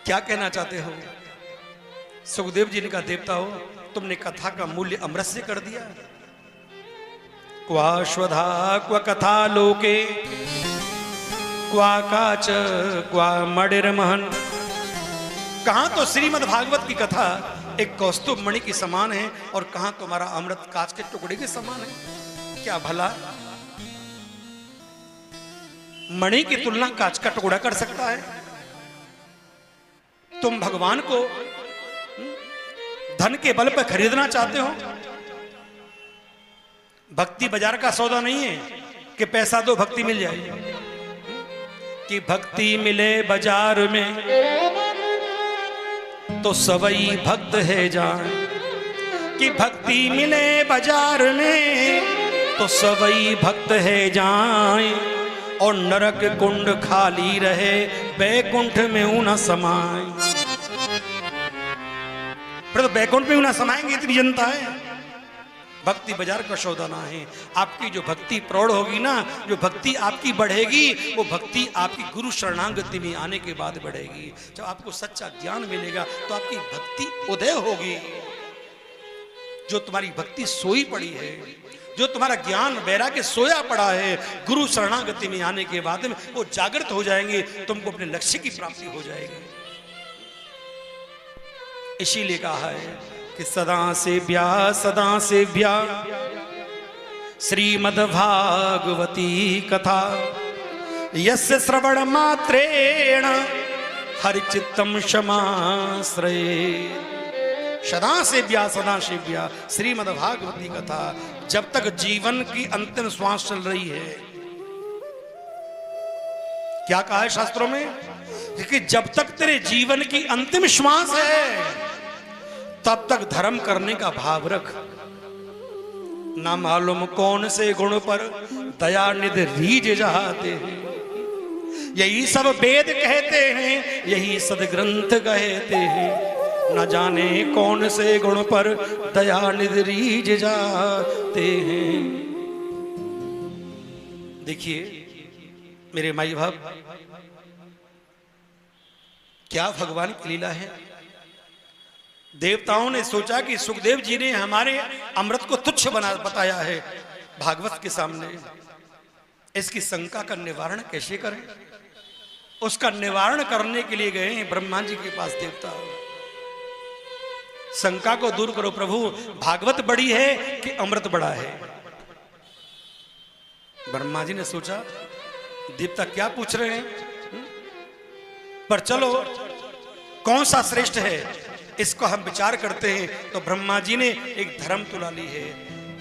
क्या कहना चाहते हो? सुखदेव जी ने कहा, देवता हो, तुमने कथा का मूल्य अमृत से कर दिया। क्वा स्वधा क्वा कथा लोके क्वा काच क्वा मणिर्महन। कहां तो श्रीमद् भागवत की कथा एक कौस्तुभ मणि के समान है और कहां तुम्हारा अमृत कांच के टुकड़े के समान है। क्या भला मणि की तुलना कांच का टुकड़ा कर सकता है? तुम भगवान को धन के बल पर खरीदना चाहते हो? भक्ति बाजार का सौदा नहीं है कि पैसा दो भक्ति मिल जाए, कि भक्ति मिले बाजार में तो सवई भक्त है जान, कि भक्ति मिले बाजार में तो सवई भक्त है जाए, और नरक कुंड खाली रहे बैकुंठ में ऊना समाए। फिर तो बैकुंठ में ऊना समाएंगे, इतनी जनता है। भक्ति बाजार का सौदा ना है। आपकी जो भक्ति प्रौढ़ होगी ना, जो भक्ति आपकी बढ़ेगी, वो भक्ति आपकी गुरु शरणागति में आने के बाद बढ़ेगी। जब आपको सच्चा ज्ञान मिलेगा तो आपकी भक्ति उदय होगी। जो तुम्हारी भक्ति सोई पड़ी है, जो तुम्हारा ज्ञान वैराग्य सोया पड़ा है, गुरु शरणागति में आने के बाद में वो जागृत हो जाएंगे, तुमको अपने लक्ष्य की प्राप्ति हो जाएगी। इसीलिए कहा है कि सदा सेव्या श्रीमद् भागवती कथा, यस्य श्रवण मात्रेण हरिचित्तम क्षमाश्रये। सदा सेव्या श्रीमद् भागवती कथा, जब तक जीवन की अंतिम श्वास चल रही है। क्या कहा है शास्त्रों में? कि जब तक तेरे जीवन की अंतिम श्वास है तब तक धर्म करने का भाव रख। ना मालूम कौन से गुण पर दया निधि रीझ जाते हैं, यही सब वेद कहते हैं, यही सदग्रंथ कहते हैं। न जाने कौन से गुण पर दया निधि रीझ जाते हैं। देखिए मेरे माई बाप, क्या भगवान की लीला है। देवताओं ने सोचा कि सुखदेव जी ने हमारे अमृत को तुच्छ बताया है भागवत के सामने, इसकी शंका का निवारण कैसे करें। उसका निवारण करने के लिए गए ब्रह्मा जी के पास देवता। शंका को दूर करो प्रभु, भागवत बड़ी है कि अमृत बड़ा है। ब्रह्मा जी ने सोचा देवता क्या पूछ रहे हैं, पर चलो कौन सा श्रेष्ठ है इसको हम विचार करते हैं। तो ब्रह्मा जी ने एक धर्म तुला ली है,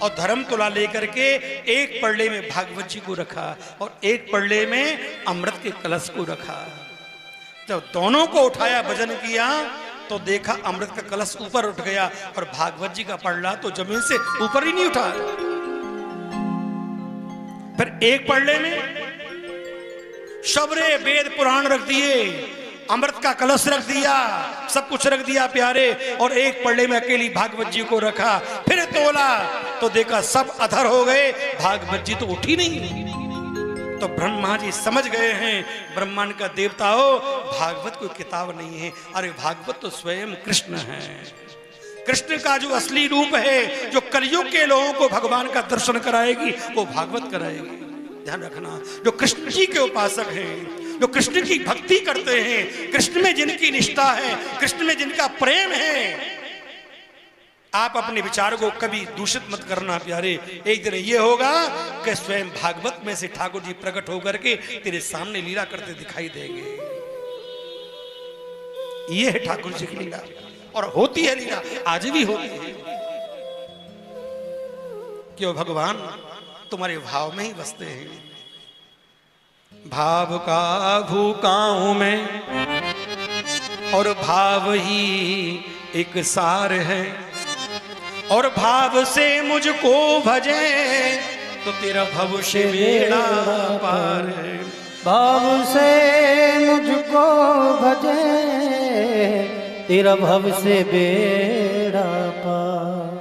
और धर्म तुला लेकर के एक पल्ले में भागवत जी को रखा और एक पल्ले में अमृत के कलश को रखा। जब दोनों को उठाया, भजन किया, तो देखा अमृत का कलश ऊपर उठ गया और भागवत जी का पल्ला तो जमीन से ऊपर ही नहीं उठा। फिर एक पल्ले में शबरे वेद पुराण रख दिए, अमृत का कलश रख दिया, सब कुछ रख दिया प्यारे, और एक पल्ले में अकेली भागवत जी को रखा। फिर तोला तो देखा सब अधर हो गए, भागवत जी तो उठी नहीं। तो ब्रह्मा जी समझ गए हैं, ब्रह्मांड का देवता हो, भागवत कोई किताब नहीं है, अरे भागवत तो स्वयं कृष्ण है। कृष्ण का जो असली रूप है, जो कलयुग के लोगों को भगवान का दर्शन कराएगी, वो भागवत कराएगी। ध्यान रखना, जो कृष्ण जी के उपासक हैं, जो कृष्ण की भक्ति करते हैं, कृष्ण में जिनकी निष्ठा है, कृष्ण में जिनका प्रेम है, आप अपने विचार को कभी दूषित मत करना प्यारे। एक दिन ये होगा कि स्वयं भागवत में से ठाकुर जी प्रकट होकर के तेरे सामने लीला करते दिखाई देंगे। ये है ठाकुर जी की लीला, और होती है लीला, आज भी होती है। क्यों? भगवान तुम्हारे भाव में ही बसते हैं। भाव का भूखा हूं मैं, और भाव ही एक सार है, और भाव से मुझको भजे तो तेरा भव से बेड़ा पार है। भाव से मुझको भजे तेरा भव से बेड़ा पार।